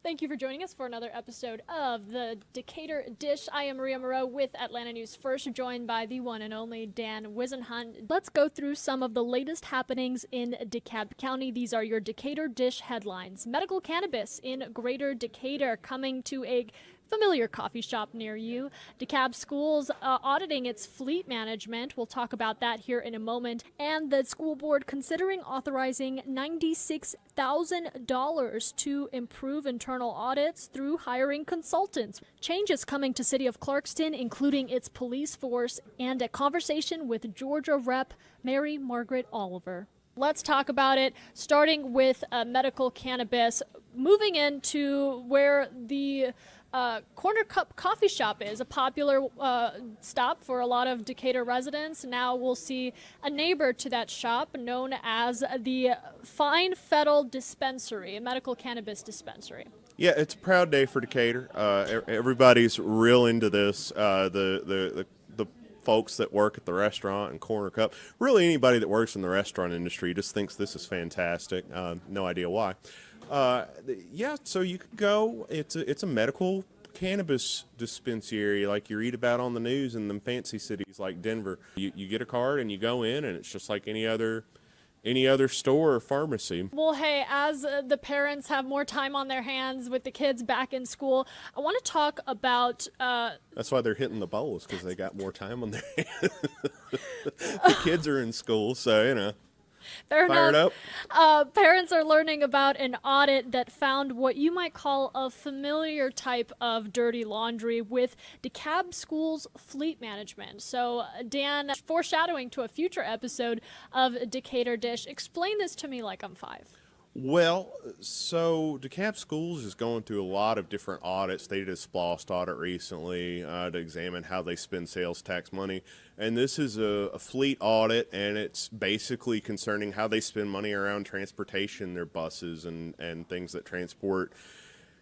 Thank you for joining us for another episode of the Decatur Dish. I am Maria Moreau with Atlanta News First, joined by the one and only Dan Wisenhunt. Let's go through some of the latest happenings in DeKalb County. These are your Decatur Dish headlines. Medical cannabis in Greater Decatur coming to a familiar coffee shop near you. DeKalb Schools auditing its fleet management. We'll talk about that here in a moment. And the school board considering authorizing $96,000 to improve internal audits through hiring consultants. Changes coming to City of Clarkston, including its police force, and a conversation with Georgia Rep. Mary Margaret Oliver. Let's talk about it, starting with medical cannabis, moving into where the Corner Cup Coffee Shop is a popular stop for a lot of Decatur residents. Now we'll see a neighbor to that shop known as the Fine Fettle Dispensary, a medical cannabis dispensary. Yeah, it's a proud day for Decatur. Everybody's real into this. The folks that work at the restaurant and Corner Cup, really anybody that works in the restaurant industry just thinks this is fantastic. No idea why. Yeah, so you could go. It's a medical cannabis dispensary like you read about on the news in them fancy cities like Denver. You get a card and you go in, and it's just like any other store or pharmacy. Well, hey, as the parents have more time on their hands with the kids back in school, I want to talk about... That's why they're hitting the bowls, because they got more time on their hands. The kids are in school, so, you know. Fair Fired enough. up. Parents are learning about an audit that found what you might call a familiar type of dirty laundry with DeKalb Schools fleet management. So, Dan, foreshadowing to a future episode of Decatur Dish, explain this to me like I'm 5. Well, so DeKalb Schools is going through a lot of different audits. They did a SPLOST audit recently to examine how they spend sales tax money. And this is a fleet audit, and it's basically concerning how they spend money around transportation, their buses and things that transport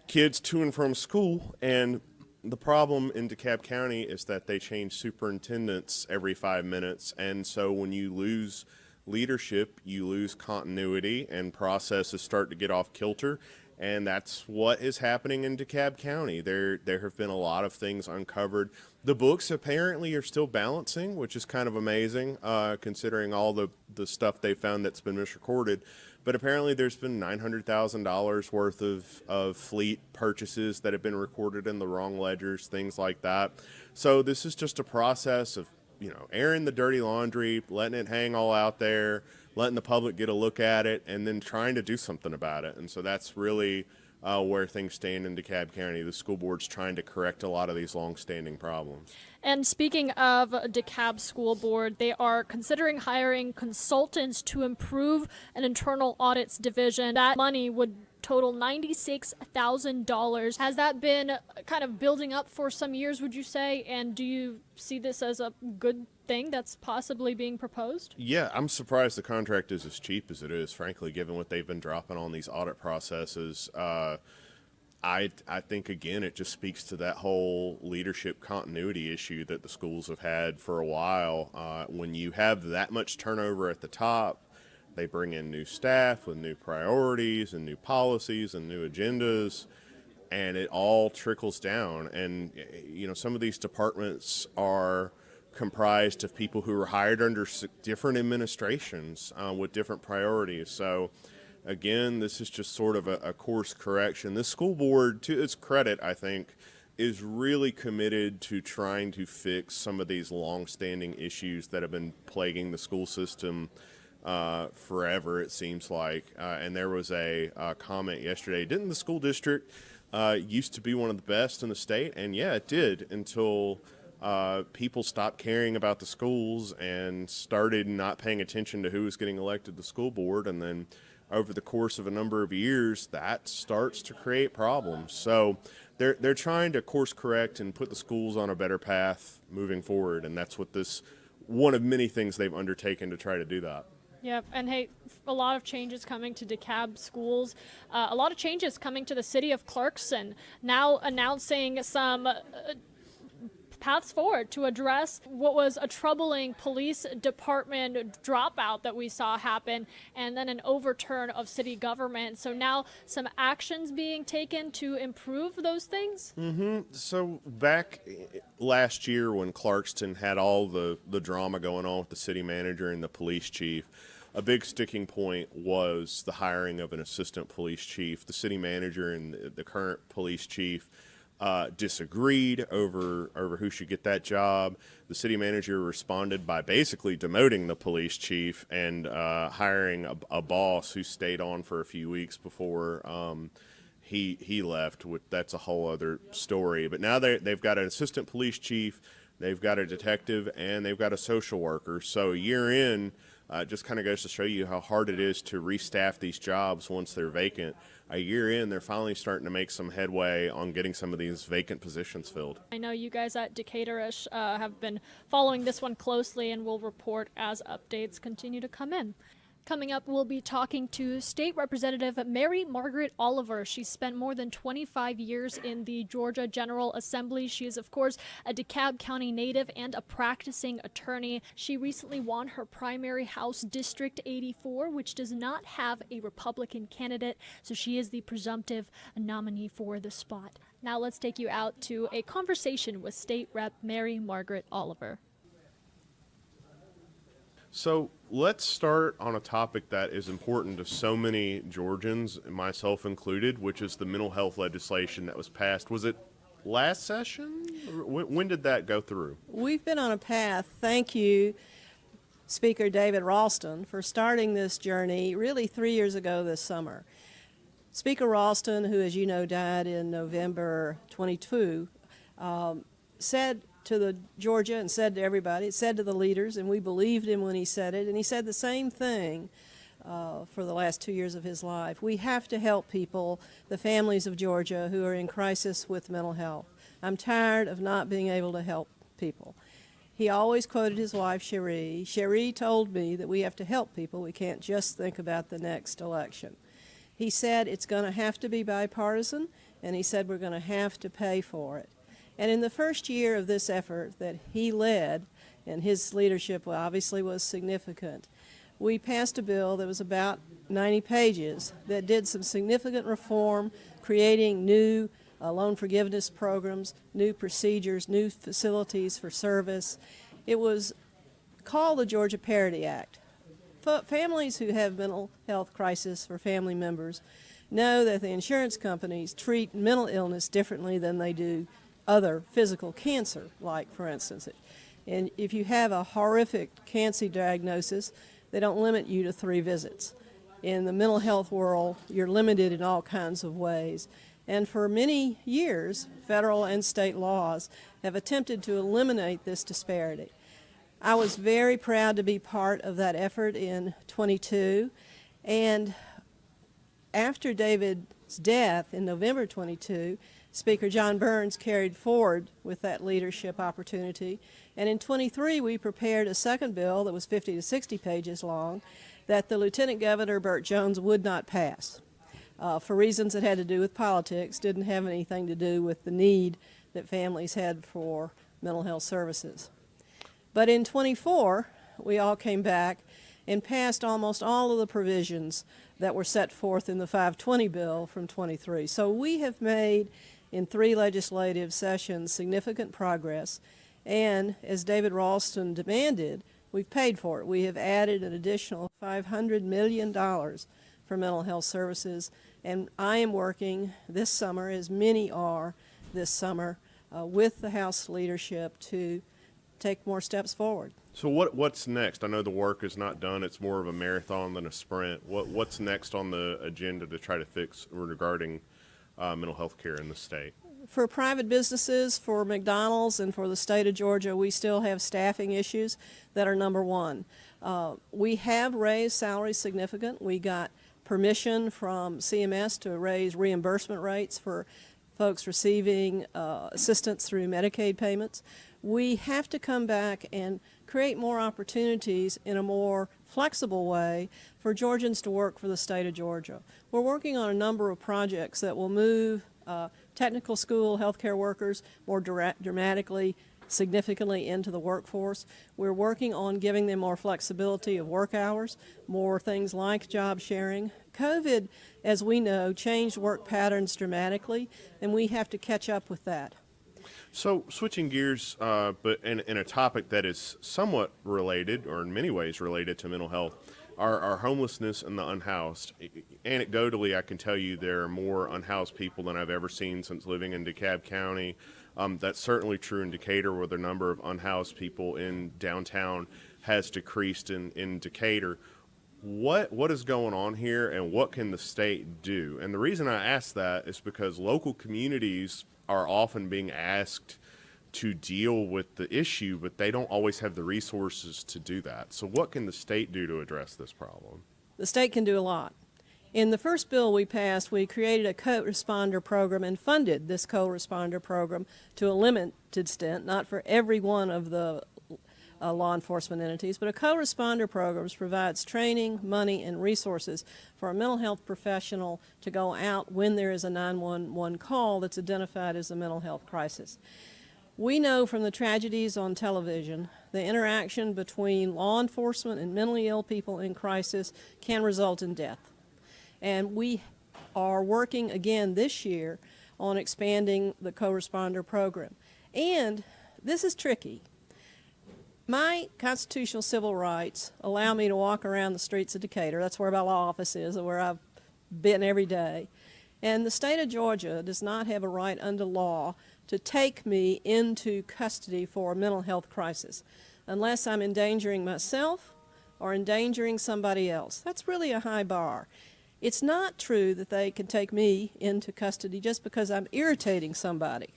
kids to and from school. And the problem in DeKalb County is that they change superintendents every 5 minutes. And so when you lose leadership, you lose continuity, and processes start to get off kilter, and that's what is happening in DeKalb County. There have been a lot of things uncovered. The books apparently are still balancing, which is kind of amazing, considering all the stuff they found that's been misrecorded. But apparently there's been $900,000 worth of fleet purchases that have been recorded in the wrong ledgers, things like that. So this is just a process of airing the dirty laundry, letting it hang all out there, letting the public get a look at it, and then trying to do something about it. And so that's really where things stand in DeKalb County. The school board's trying to correct a lot of these long-standing problems. And speaking of DeKalb School Board, they are considering hiring consultants to improve an internal audits division. That money would total $96,000. Has that been kind of building up for some years, would you say? And do you see this as a good thing that's possibly being proposed? Yeah, I'm surprised the contract is as cheap as it is, frankly, given what they've been dropping on these audit processes. I think, again, it just speaks to that whole leadership continuity issue that the schools have had for a while. When you have that much turnover at the top, they bring in new staff with new priorities and new policies and new agendas, and it all trickles down. And, some of these departments are comprised of people who were hired under different administrations with different priorities. So, again, this is just sort of a course correction. This school board, to its credit, I think, is really committed to trying to fix some of these long-standing issues that have been plaguing the school system forever, it seems like. And there was a comment yesterday. Didn't the school district used to be one of the best in the state? And yeah, it did, until people stopped caring about the schools and started not paying attention to who was getting elected to the school board. And then over the course of a number of years, that starts to create problems. So they're trying to course correct and put the schools on a better path moving forward. And that's what this, one of many things they've undertaken to try to do that. Yep, and hey, a lot of changes coming to DeKalb Schools, a lot of changes coming to the city of Clarkston, now announcing some paths forward to address what was a troubling police department dropout that we saw happen, and then an overturn of city government. So now some actions being taken to improve those things? So back last year when Clarkston had all the drama going on with the city manager and the police chief, a big sticking point was the hiring of an assistant police chief. The city manager and the current police chief disagreed over who should get that job. The city manager responded by basically demoting the police chief and hiring a boss who stayed on for a few weeks before he left. That's a whole other story. But now they've got an assistant police chief, they've got a detective, and they've got a social worker. So a year in, just kind of goes to show you how hard it is to restaff these jobs once they're vacant. A year in, they're finally starting to make some headway on getting some of these vacant positions filled. I know you guys at Decaturish have been following this one closely and will report as updates continue to come in. Coming up, we'll be talking to State Representative Mary Margaret Oliver. She's spent more than 25 years in the Georgia General Assembly. She is, of course, a DeKalb County native and a practicing attorney. She recently won her primary House District 84, which does not have a Republican candidate, so she is the presumptive nominee for the spot. Now let's take you out to a conversation with State Rep Mary Margaret Oliver. So let's start on a topic that is important to so many Georgians, myself included, which is the mental health legislation that was passed. Was it last session? When did that go through? We've been on a path. Thank you, Speaker David Ralston, for starting this journey really 3 years ago this summer. Speaker Ralston, who, as you know, died in November 22, said to the Georgia and said to everybody, said to the leaders, and we believed him when he said it, and he said the same thing for the last 2 years of his life. We have to help people, the families of Georgia who are in crisis with mental health. I'm tired of not being able to help people. He always quoted his wife, Cherie. Cherie told me that we have to help people. We can't just think about the next election. He said it's going to have to be bipartisan, and he said we're going to have to pay for it. And in the first year of this effort that he led, and his leadership obviously was significant, we passed a bill that was about 90 pages that did some significant reform, creating new loan forgiveness programs, new procedures, new facilities for service. It was called the Georgia Parity Act. Families who have mental health crisis for family members know that the insurance companies treat mental illness differently than they do other physical cancer, like, for instance. And if you have a horrific cancer diagnosis, they don't limit you to 3 visits. In the mental health world, you're limited in all kinds of ways. And for many years, federal and state laws have attempted to eliminate this disparity. I was very proud to be part of that effort in 22, and after David's death in November 22, Speaker John Burns carried forward with that leadership opportunity, and in 23 we prepared a second bill that was 50 to 60 pages long that the Lieutenant Governor Burt Jones would not pass for reasons that had to do with politics, didn't have anything to do with the need that families had for mental health services. But in 24, we all came back and passed almost all of the provisions that were set forth in the 520 bill from 23. So we have made, in 3 legislative sessions, significant progress, and as David Ralston demanded, we've paid for it. We have added an additional $500 million for mental health services, and I am working this summer, as many are this summer, with the House leadership to take more steps forward. So what's next? I know the work is not done. It's more of a marathon than a sprint. What's next on the agenda to try to fix regarding mental health care in the state? For private businesses, for McDonald's, and for the state of Georgia, we still have staffing issues that are number one. We have raised salaries significant. We got permission from CMS to raise reimbursement rates for folks receiving assistance through Medicaid payments. We have to come back and create more opportunities in a more flexible way for Georgians to work for the state of Georgia. We're working on a number of projects that will move technical school healthcare workers more dramatically significantly into the workforce. We're working on giving them more flexibility of work hours, more things like job sharing. COVID, as we know, changed work patterns dramatically, and we have to catch up with that. So switching gears, but in a topic that is somewhat related, or in many ways related to mental health, are homelessness and the unhoused. Anecdotally, I can tell you there are more unhoused people than I've ever seen since living in DeKalb County. That's certainly true in Decatur, where the number of unhoused people in downtown has decreased in Decatur. What is going on here, and what can the state do? And the reason I ask that is because local communities are often being asked to deal with the issue, but they don't always have the resources to do that. So what can the state do to address this problem? The state can do a lot. In the first bill we passed, we created a co-responder program and funded this co-responder program to a limited extent, not for every one of the law enforcement entities, but a co-responder program provides training, money, and resources for a mental health professional to go out when there is a 911 call that's identified as a mental health crisis. We know from the tragedies on television, the interaction between law enforcement and mentally ill people in crisis can result in death. And we are working again this year on expanding the co-responder program. And this is tricky. My constitutional civil rights allow me to walk around the streets of Decatur. That's where my law office is, where I've been every day. And the state of Georgia does not have a right under law to take me into custody for a mental health crisis unless I'm endangering myself or endangering somebody else. That's really a high bar. It's not true that they can take me into custody just because I'm irritating somebody.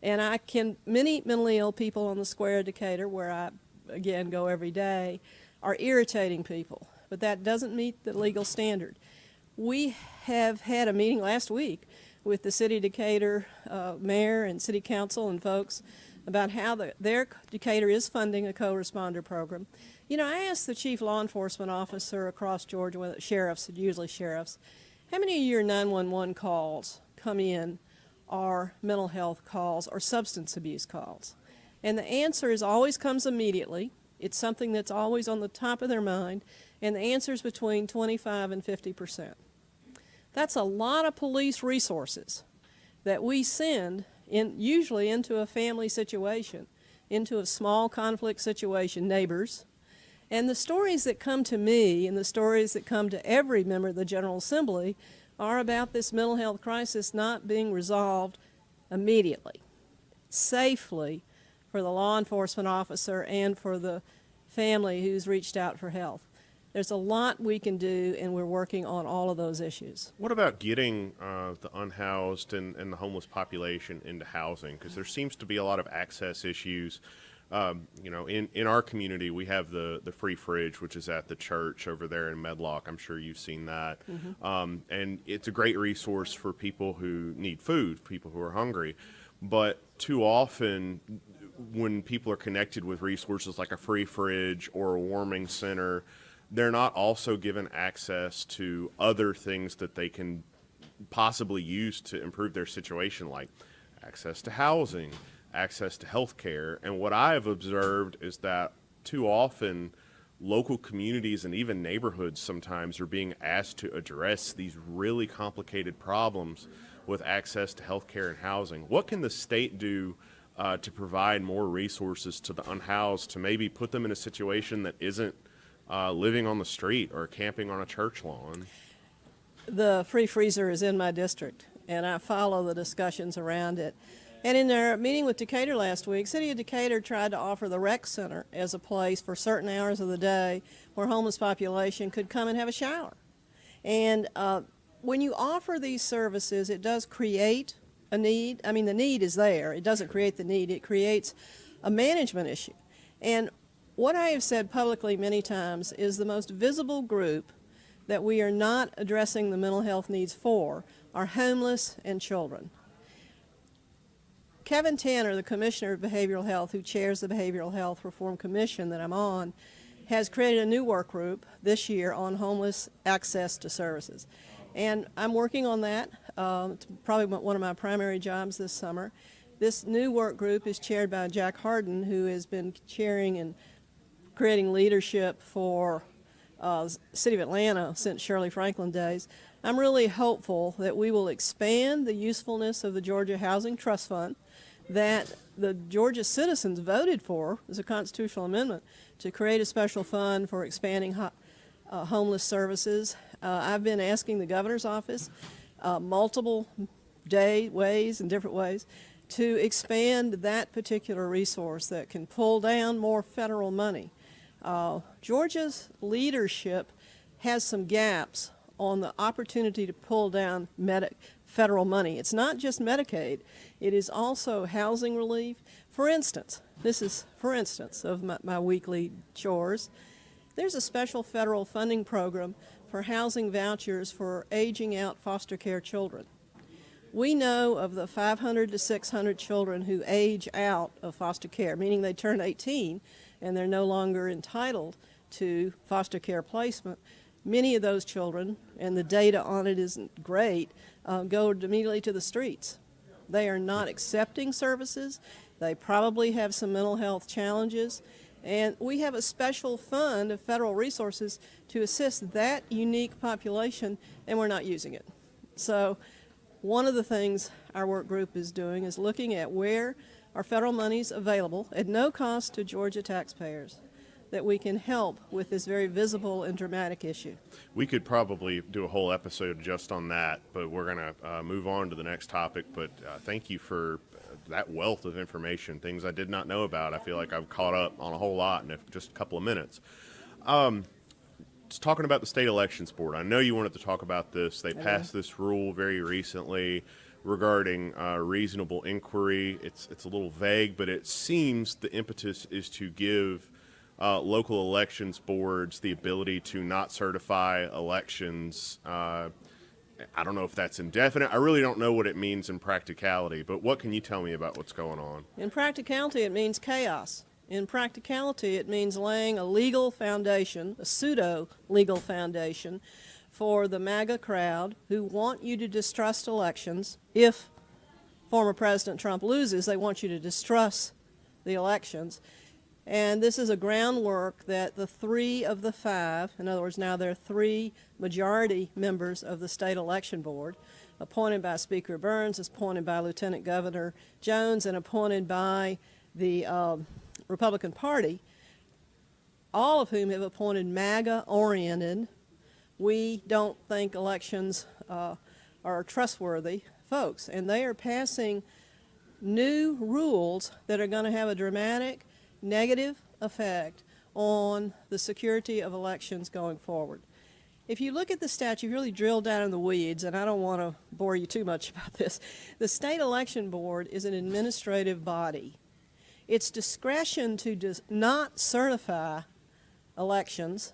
And many mentally ill people on the square of Decatur, where I, again, go every day, are irritating people. But that doesn't meet the legal standard. We have had a meeting last week with the City of Decatur mayor and city council and folks about how their Decatur is funding a co-responder program. You know, I asked the chief law enforcement officer across Georgia, whether sheriffs, usually sheriffs, how many of your 911 calls come in are mental health calls or substance abuse calls? And the answer always comes immediately. It's something that's always on the top of their mind, and the answer is between 25 and 50%. That's a lot of police resources that we send usually into a family situation, into a small conflict situation, neighbors. And the stories that come to me and the stories that come to every member of the General Assembly are about this mental health crisis not being resolved immediately, safely for the law enforcement officer and for the family who's reached out for help. There's a lot we can do, and we're working on all of those issues. What about getting the unhoused and the homeless population into housing? Because there seems to be a lot of access issues. You know, in our community, we have the free fridge, which is at the church over there in Medlock. I'm sure you've seen that. Mm-hmm. And it's a great resource for people who need food, people who are hungry. But too often, when people are connected with resources like a free fridge or a warming center, they're not also given access to other things that they can possibly use to improve their situation, like access to housing, access to health care. And what I have observed is that too often local communities and even neighborhoods sometimes are being asked to address these really complicated problems with access to health care and housing. What can the state do to provide more resources to the unhoused, to maybe put them in a situation that isn't living on the street or camping on a church lawn? The free freezer is in my district, and I follow the discussions around it. And in their meeting with Decatur last week, City of Decatur tried to offer the rec center as a place for certain hours of the day where homeless population could come and have a shower. And when you offer these services, it does create a need. I mean, the need is there. It doesn't create the need. It creates a management issue. And what I have said publicly many times is the most visible group that we are not addressing the mental health needs for are homeless and children. Kevin Tanner, the Commissioner of Behavioral Health, who chairs the Behavioral Health Reform Commission that I'm on, has created a new work group this year on homeless access to services. And I'm working on that. It's probably one of my primary jobs this summer. This new work group is chaired by Jack Harden, who has been chairing and creating leadership for City of Atlanta since Shirley Franklin days. I'm really hopeful that we will expand the usefulness of the Georgia Housing Trust Fund that the Georgia citizens voted for as a constitutional amendment to create a special fund for expanding homeless services. I've been asking the governor's office multiple ways and different ways to expand that particular resource that can pull down more federal money. Georgia's leadership has some gaps on the opportunity to pull down federal money. It's not just Medicaid, it is also housing relief. For instance, this is for instance of my weekly chores. There's a special federal funding program for housing vouchers for aging out foster care children. We know of the 500 to 600 children who age out of foster care, meaning they turn 18 and they're no longer entitled to foster care placement. Many of those children, and the data on it isn't great, go immediately to the streets. They are not accepting services. They probably have some mental health challenges. And we have a special fund of federal resources to assist that unique population, and we're not using it. So one of the things our work group is doing is looking at where are federal monies available at no cost to Georgia taxpayers that we can help with this very visible and dramatic issue. We could probably do a whole episode just on that, but we're going to move on to the next topic. But thank you for that wealth of information, things I did not know about. I feel like I've caught up on a whole lot in just a couple of minutes. Just talking about the state elections board, I know you wanted to talk about this. They passed this rule very recently regarding reasonable inquiry. It's a little vague, but it seems the impetus is to give local elections boards the ability to not certify elections. I don't know if that's indefinite. I really don't know what it means in practicality, but what can you tell me about what's going on? In practicality, it means chaos. In practicality, it means laying a legal foundation, a pseudo-legal foundation, for the MAGA crowd who want you to distrust elections. If former President Trump loses, they want you to distrust the elections. And this is a groundwork that the 3 of the 5, in other words, now there are 3 majority members of the state election board, appointed by Speaker Burns, appointed by Lieutenant Governor Jones, and appointed by the Republican Party, all of whom have appointed MAGA-oriented, we don't think elections are trustworthy folks. And they are passing new rules that are going to have a dramatic negative effect on the security of elections going forward. If you look at the statute, you really drill down in the weeds, and I don't want to bore you too much about this. The State Election Board is an administrative body. Its discretion to not certify elections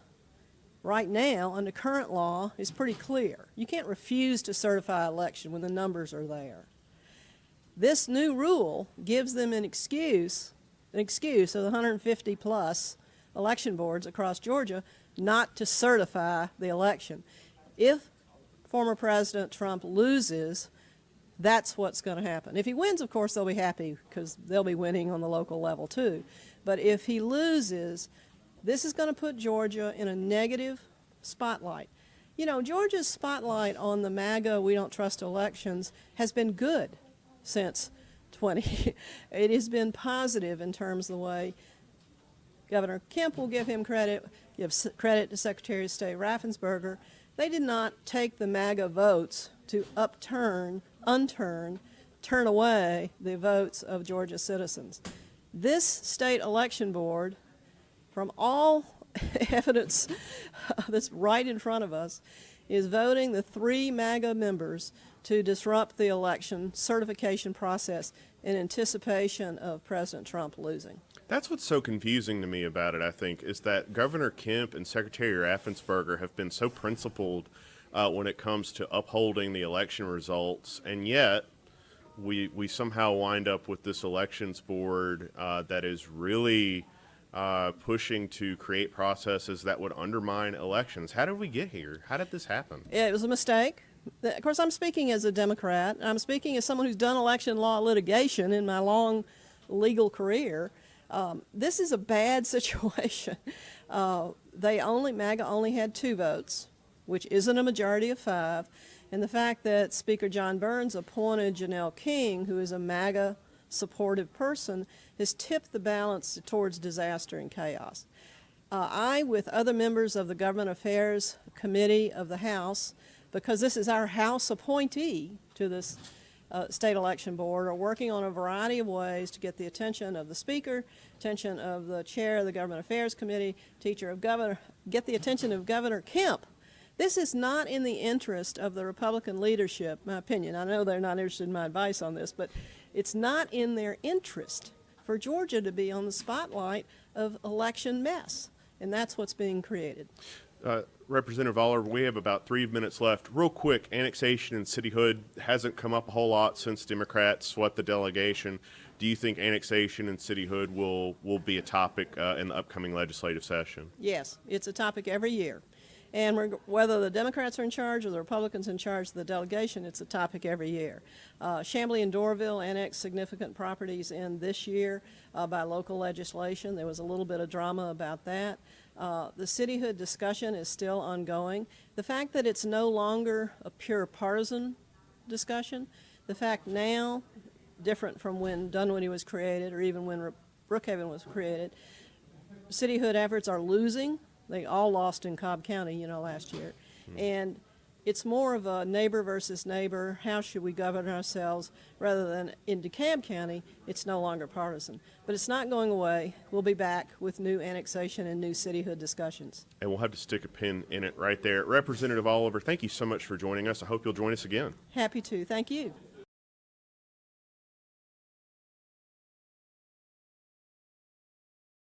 right now under current law is pretty clear. You can't refuse to certify an election when the numbers are there. This new rule gives them an excuse of the 150 plus election boards across Georgia not to certify the election. If former President Trump loses, that's what's going to happen. If he wins, of course, they'll be happy because they'll be winning on the local level too. But if he loses, this is going to put Georgia in a negative spotlight. You know, Georgia's spotlight on the MAGA "we don't trust elections" has been good since 20. It has been positive in terms of the way Governor Kemp will give him credit, give credit to Secretary of State Raffensperger. They did not take the MAGA votes to turn away the votes of Georgia citizens. This state election board, from all evidence that's right in front of us, is voting the 3 MAGA members to disrupt the election certification process in anticipation of President Trump losing. That's what's so confusing to me about it, I think, is that Governor Kemp and Secretary Raffensperger have been so principled when it comes to upholding the election results, and yet we somehow wind up with this elections board that is really pushing to create processes that would undermine elections. How did we get here? How did this happen? It was a mistake. Of course, I'm speaking as a Democrat. I'm speaking as someone who's done election law litigation in my long legal career. This is a bad situation. MAGA only had 2 votes, which isn't a majority of 5. And the fact that Speaker John Burns appointed Janelle King, who is a MAGA supportive person, has tipped the balance towards disaster and chaos. I, with other members of the Government Affairs Committee of the House, because this is our House appointee to this State Election Board, are working on a variety of ways to get the attention of the Speaker, attention of the Chair of the Government Affairs Committee, get the attention of Governor Kemp. This is not in the interest of the Republican leadership, my opinion. I know they're not interested in my advice on this, but it's not in their interest for Georgia to be on the spotlight of election mess, and that's what's being created. Representative Oliver, we have about 3 minutes left. Real quick, annexation in Cityhood hasn't come up a whole lot since Democrats swept the delegation. Do you think annexation in Cityhood will be a topic in the upcoming legislative session? Yes, it's a topic every year. And whether the Democrats are in charge or the Republicans in charge of the delegation, it's a topic every year. Chamblee and Dorville annexed significant properties in this year by local legislation. There was a little bit of drama about that. The cityhood discussion is still ongoing. The fact that it's no longer a pure partisan discussion, the fact now, different from when Dunwoody was created or even when Brookhaven was created, cityhood efforts are losing. They all lost in DeKalb County, last year. And it's more of a neighbor versus neighbor, how should we govern ourselves, rather than in DeKalb County, it's no longer partisan. But it's not going away. We'll be back with new annexation and new cityhood discussions. And we'll have to stick a pin in it right there. Representative Oliver, thank you so much for joining us. I hope you'll join us again. Happy to. Thank you.